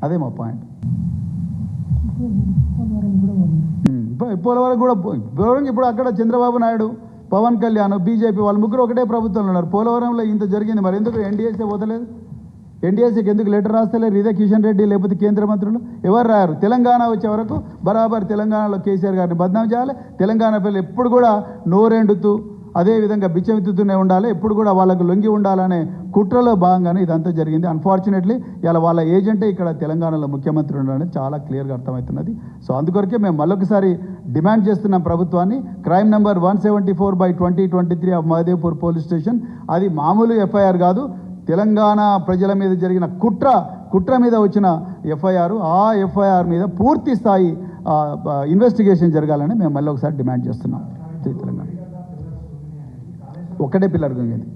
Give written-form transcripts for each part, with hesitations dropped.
అదే మా పాయింట్. పోలవరం కూడా ఇప్పుడు అక్కడ చంద్రబాబు నాయుడు, పవన్ కళ్యాణ్, బీజేపీ వాళ్ళు ముగ్గురు ఒకటే ప్రభుత్వంలో ఉన్నారు. పోలవరంలో ఇంత జరిగింది, మరి ఎందుకు ఎన్డీఏసీ పోతలేదు? ఎన్డీఏసీకి ఎందుకు లెటర్ రాస్తలేరు? ఇదే కిషన్ రెడ్డి లేకపోతే కేంద్ర మంత్రులు ఎవరు రారు? తెలంగాణ వచ్చే వరకు బరాబర్ తెలంగాణలో కేసీఆర్ గారిని బద్నాం చేయాలి. తెలంగాణ పిల్లలు ఎప్పుడు కూడా నోరెండుతూ అదేవిధంగా బిచ్చమెత్తుతూనే ఉండాలి, ఎప్పుడు కూడా వాళ్ళకు లొంగి ఉండాలనే కుట్రలో భాగంగానే ఇదంతా జరిగింది. అన్ఫార్చునేట్లీ ఇలా వాళ్ళ ఏజెంటే ఇక్కడ తెలంగాణలో ముఖ్యమంత్రి ఉండడం చాలా క్లియర్గా అర్థమవుతున్నది. సో అందుకొరకే మేము మళ్ళొకసారి డిమాండ్ చేస్తున్నాం ప్రభుత్వాన్ని. Crime number 174/2023 of Mahadevpur police station, అది మామూలు ఎఫ్ఐఆర్ కాదు, తెలంగాణ ప్రజల మీద జరిగిన కుట్ర మీద వచ్చిన ఎఫ్ఐఆర్. ఆ ఎఫ్ఐఆర్ మీద పూర్తి స్థాయి ఇన్వెస్టిగేషన్ జరగాలని మేము మళ్ళీ ఒకసారి డిమాండ్ చేస్తున్నాం. తెలంగాణ ఒక్కటే పిల్లర్ గుంగింది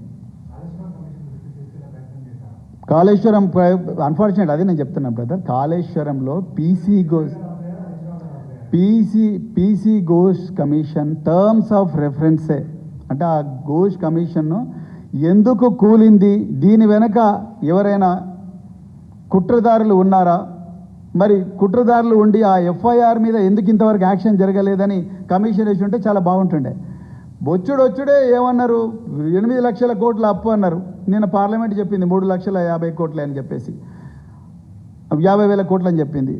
కాళేశ్వరం. అన్ఫార్చునేట్ అది నేను చెప్తున్నాను బ్రదర్, కాళేశ్వరంలో PC Ghosh commission terms of రెఫరెన్సే అంటే ఆ ఘోష్ కమిషన్ను ఎందుకు కూలింది, దీని వెనక ఎవరైనా కుట్రదారులు ఉన్నారా, మరి కుట్రదారులు ఉండి ఆ ఎఫ్ఐఆర్ మీద ఎందుకు ఇంతవరకు యాక్షన్ జరగలేదని కమిషన్ వేసి ఉంటే చాలా బాగుంటుండే. వచ్చుడే ఏమన్నారు, 8 లక్షల కోట్ల అప్పు అన్నారు. నిన్న పార్లమెంట్ చెప్పింది 3,50,000 అని చెప్పేసి 50,000 కోట్లు అని చెప్పింది.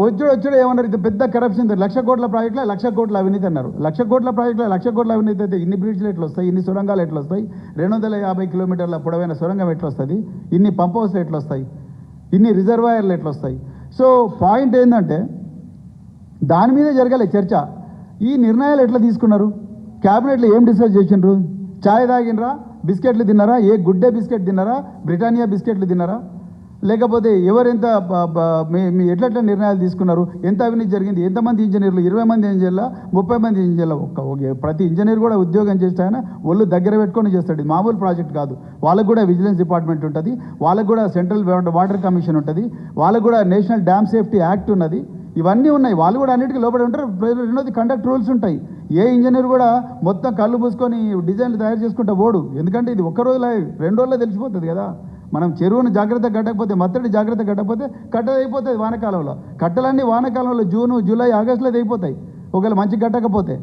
వచ్చుడు ఏమన్నారు, ఇది పెద్ద కరప్షన్, 1,00,000 కోట్ల ప్రాజెక్టులో 1,00,000 కోట్ల అవినీతి అన్నారు. 1,00,000 కోట్ల ప్రాజెక్టులో 1,00,000 కోట్ల అవినీతి అయితే ఇన్ని బ్రిడ్జ్లు ఎట్లా వస్తాయి, ఇన్ని సొరంగాలు ఎట్లా వస్తాయి, 250 కిలోమీటర్ల పొడవైన సొరంగం ఎట్లా వస్తుంది, ఇన్ని పంప్ హౌస్లు ఎట్లా వస్తాయి, ఇన్ని రిజర్వాయర్లు ఎట్లా వస్తాయి? సో పాయింట్ ఏంటంటే దాని మీద జరగాలి చర్చ. ఈ నిర్ణయాలు ఎట్లా తీసుకున్నారు? క్యాబినెట్లో ఏం డిస్కస్ చేసిండ్రు? ఛాయ్ తాగినరా, బిస్కెట్లు తిన్నారా, ఏ గుడ్డే బిస్కెట్ తిన్నారా, బ్రిటానియా బిస్కెట్లు తిన్నారా, లేకపోతే ఎవరెంత ఎట్లా నిర్ణయాలు తీసుకున్నారు, ఎంత అవినీతి జరిగింది, ఎంతమంది ఇంజనీర్లు, 20 మంది ఇంజనీర్లా, 30 మంది ఇంజనీర్ల, ప్రతి ఇంజనీర్ కూడా ఉద్యోగం చేస్తే ఆయన ఒళ్ళు దగ్గర పెట్టుకొని చేస్తాడు. ఇది మామూలు ప్రాజెక్ట్ కాదు. వాళ్ళకు కూడా విజిలెన్స్ డిపార్ట్మెంట్ ఉంటుంది, వాళ్ళకు కూడా సెంట్రల్ వాటర్ కమిషన్ ఉంటుంది, వాళ్ళకు కూడా నేషనల్ డ్యామ్ సేఫ్టీ యాక్ట్ ఉన్నది, ఇవన్నీ ఉన్నాయి. వాళ్ళు కూడా అన్నిటికీ లోపడి ఉంటారు. రెండోది కండక్ట్ రూల్స్ ఉంటాయి. ఏ ఇంజనీర్ కూడా మొత్తం కళ్ళు మూసుకొని డిజైన్లు తయారు చేసుకుంటా పోడు. ఎందుకంటే ఇది ఒక్క రోజులో 2 రోజుల్లో తెలిసిపోతుంది కదా. మనం చెరువును జాగ్రత్తగా కట్టకపోతే, మత్తడి జాగ్రత్తగా కట్టకపోతే అయిపోతుంది వానకాలంలో. కట్టలన్నీ వానకాలంలో జూను, జూలై, ఆగస్టులో అయిపోతాయి ఒకవేళ మంచి కట్టకపోతే.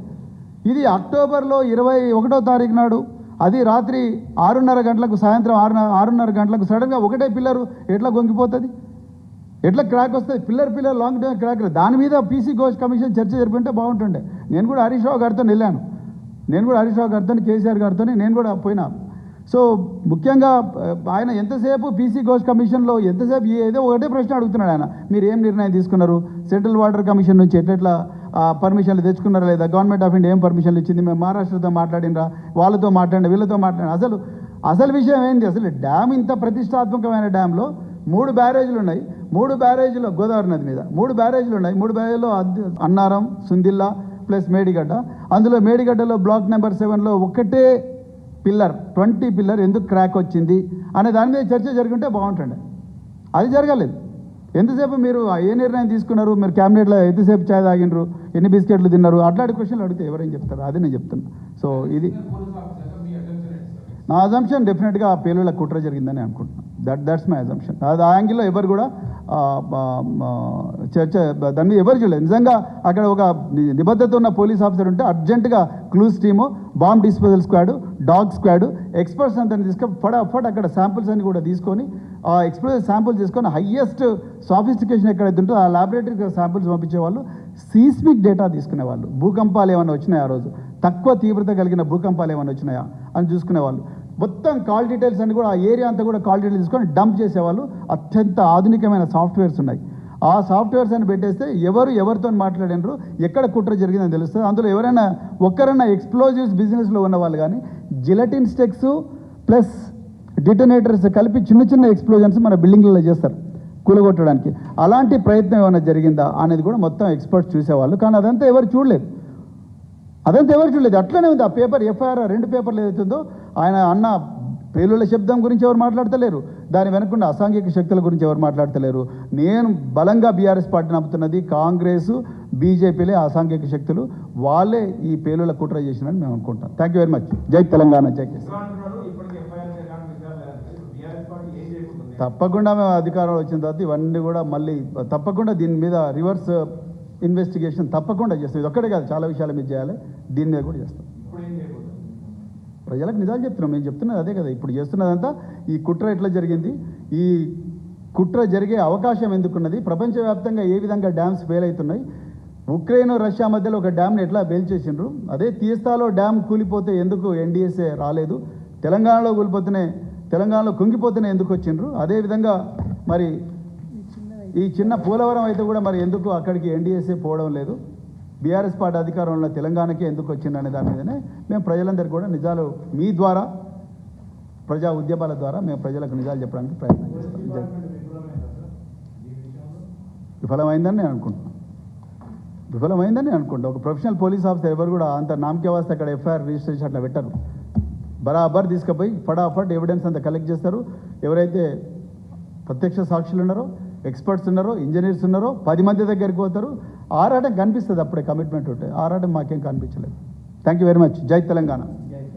ఇది అక్టోబర్లో 21వ తారీఖు నాడు, అది రాత్రి 6:30 గంటలకు, సాయంత్రం 6:30 గంటలకు సడన్గా ఒకటే పిల్లరు ఎట్లా గొంగిపోతుంది, ఎట్లా క్రాక్ వస్తుంది? Pillar long term crack. దాని మీద పీసీ ఘోష్ కమిషన్ చర్చ జరిపింటే బాగుంటుండే. నేను కూడా హరీష్ రావు గారితో వెళ్ళాను, కేసీఆర్ గారితో నేను కూడా పోయినా. సో ముఖ్యంగా ఆయన ఎంతసేపు పీసీ ఘోష్ కమిషన్లో ఎంతసేపు ఏదో ఒకటే ప్రశ్న అడుగుతున్నాడు ఆయన, మీరు ఏం నిర్ణయం తీసుకున్నారు, సెంట్రల్ వాటర్ కమిషన్ నుంచి ఎట్లా పర్మిషన్లు తెచ్చుకున్నారా లేదా, గవర్నమెంట్ ఆఫ్ ఇండియా ఏం పర్మిషన్లు ఇచ్చింది, మేము మహారాష్ట్రతో మాట్లాడినరా, వాళ్ళతో మాట్లాడిన, వీళ్ళతో మాట్లాడిన. అసలు విషయం ఏంది? అసలు డ్యామ్ ఇంత ప్రతిష్టాత్మకమైన డ్యామ్లో 3 బ్యారేజీలు ఉన్నాయి. 3 బ్యారేజీలో గోదావరి నది మీద 3 బ్యారేజీలు ఉన్నాయి. 3 బ్యారేజీలో అన్నారం, సుందిల్లా ప్లస్ మేడిగడ్డ. అందులో మేడిగడ్డలో బ్లాక్ నెంబర్ 7లో ఒకటే పిల్లర్, 20 పిల్లర్ ఎందుకు క్రాక్ వచ్చింది అనే దాని మీద చర్చ జరుగుంటే బాగుంటుండే. అది జరగలేదు. ఎంతసేపు మీరు ఏ నిర్ణయం తీసుకున్నారు, మీరు క్యాబినెట్లో ఎంతసేపు ఛాయ్ తాగినరు, ఎన్ని బిస్కెట్లు తిన్నారు, అట్లాంటి క్వశ్చన్లు అడిగితే ఎవరేం చెప్తారు? అది నేను చెప్తున్నా. సో ఇది నా అజంప్షన్. డెఫినెట్గా ఆ పేలుళ్ళ కుట్ర జరిగిందని అనుకుంటున్నాను. That's my assumption. అది ఆ యాంగిల్లో ఎవరు కూడా చర్చ దాని మీద ఎవరు చూడలేదు. నిజంగా అక్కడ ఒక నిబద్ధత ఉన్న పోలీస్ ఆఫీసర్ ఉంటే అర్జెంటుగా clues team, bomb disposal squad, dog squad, experts అంతా తీసుకొని ఫటాఫట్ అక్కడ శాంపుల్స్ అన్ని కూడా తీసుకొని ఆ ఎక్స్ప్లోజివ్ శాంపుల్స్ తీసుకొని హయ్యెస్ట్ సాఫిస్టికేషన్ ఎక్కడైతే ఉంటుందో ఆ ల్యాబొరేటరీకి శాంపుల్స్ పంపించేవాళ్ళు, సీస్మిక్ డేటా తీసుకునేవాళ్ళు, భూకంపాలు ఏమైనా వచ్చినాయా, ఆ రోజు తక్కువ తీవ్రత కలిగిన భూకంపాలు ఏమైనా వచ్చినాయా అని చూసుకునేవాళ్ళు. మొత్తం కాల్ డీటెయిల్స్ అన్ని కూడా ఆ ఏరియా అంతా కూడా కాల్ డీటెయిల్స్ తీసుకొని డంప్ చేసేవాళ్ళు. అత్యంత ఆధునికమైన సాఫ్ట్వేర్స్ ఉన్నాయి. ఆ సాఫ్ట్వేర్స్ అని పెట్టేస్తే ఎవరితో మాట్లాడినారు, ఎక్కడ కుట్ర జరిగిందని తెలుస్తుంది. అందులో ఎవరైనా ఒక్కరైనా ఎక్స్ప్లోజివ్స్ బిజినెస్లో ఉన్నవాళ్ళు కానీ జిలటిన్ స్టెక్స్ ప్లస్ డిటోనేటర్స్ కలిపి చిన్న ఎక్స్ప్లోజన్స్ మన బిల్డింగ్లలో చేస్తారు కూలగొట్టడానికి. అలాంటి ప్రయత్నం ఏమైనా జరిగిందా అనేది కూడా మొత్తం ఎక్స్పర్ట్స్ చూసేవాళ్ళు. కానీ అదంతా ఎవరు చూడలేదు. అట్లనే ఉంది ఆ పేపర్, ఎఫ్ఐఆర్ 2 పేపర్లు ఏదైతుందో ఆయన అన్న పేలుళ్ళ శబ్దం గురించి ఎవరు మాట్లాడతలేరు, దాని వెనకుండా అసాంఘిక శక్తుల గురించి ఎవరు మాట్లాడతలేరు. నేను బలంగా బీఆర్ఎస్ పార్టీ నమ్ముతున్నది, కాంగ్రెస్ బీజేపీలే అసాంఘిక శక్తులు, వాళ్ళే ఈ పేలుళ్ళ కుట్ర చేసినని మేము అనుకుంటాం. Thank you very much. జై తెలంగాణ, జై కేసీఆర్. తప్పకుండా మేము అధికారంలో వచ్చిన తర్వాత ఇవన్నీ కూడా మళ్ళీ తప్పకుండా దీని మీద రివర్స్ ఇన్వెస్టిగేషన్ తప్పకుండా చేస్తాం. ఇది ఒక్కడే కాదు, చాలా విషయాల మీద చేయాలి, దీని మీద కూడా చేస్తాం. ప్రజలకు నిజాలు చెప్తున్నాం. మేము చెప్తున్నది అదే కదా, ఇప్పుడు చేస్తున్నదంతా ఈ కుట్ర ఎట్లా జరిగింది, ఈ కుట్ర జరిగే అవకాశం ఎందుకున్నది, ప్రపంచవ్యాప్తంగా ఏ విధంగా డ్యామ్స్ ఫెయిల్ అవుతున్నాయి, ఉక్రెయిన్ రష్యా మధ్యలో ఒక డ్యామ్ని ఎట్లా బెయిల్ చేసిండ్రు, అదే తీస్తాలో డ్యామ్ కూలిపోతే ఎందుకు ఎన్డీఎస్ఏ రాలేదు, తెలంగాణలో కుంగిపోతేనే ఎందుకు వచ్చిండ్రు, అదేవిధంగా మరి ఈ చిన్న పోలవరం అయితే కూడా మరి ఎందుకు అక్కడికి ఎన్డీఎస్ఏ పోవడం లేదు, బీఆర్ఎస్ పార్టీ అధికారంలో తెలంగాణకే ఎందుకు వచ్చిందనే దాని మీదనే మేము ప్రజలందరికీ కూడా నిజాలు మీ ద్వారా ప్రజా ఉద్యమాల ద్వారా మేము ప్రజలకు నిజాలు చెప్పడానికి ప్రయత్నం చేస్తాం. విఫలమైందని నేను అనుకుంటున్నాను. ఒక ప్రొఫెషనల్ పోలీస్ ఆఫీసర్ ఎవరు కూడా అంత నామకే వాస్తే అక్కడ ఎఫ్ఐఆర్ రిజిస్ట్రేషన్ అట్లా పెట్టరు. బరాబర్ తీసుకుపోయి ఫటాఫట్ ఎవిడెన్స్ అంతా కలెక్ట్ చేస్తారు. ఎవరైతే ప్రత్యక్ష సాక్షులు ఉన్నారో, ఎక్స్పర్ట్స్ ఉన్నారో, ఇంజనీర్స్ ఉన్నారో 10 మంది దగ్గరికి పోతారు. ఆరాటం కనిపిస్తుంది, అప్పుడే కమిట్మెంట్ ఉంటే. ఆరాటం మాకేం కనిపించలేదు. Thank you very much. జై తెలంగాణ.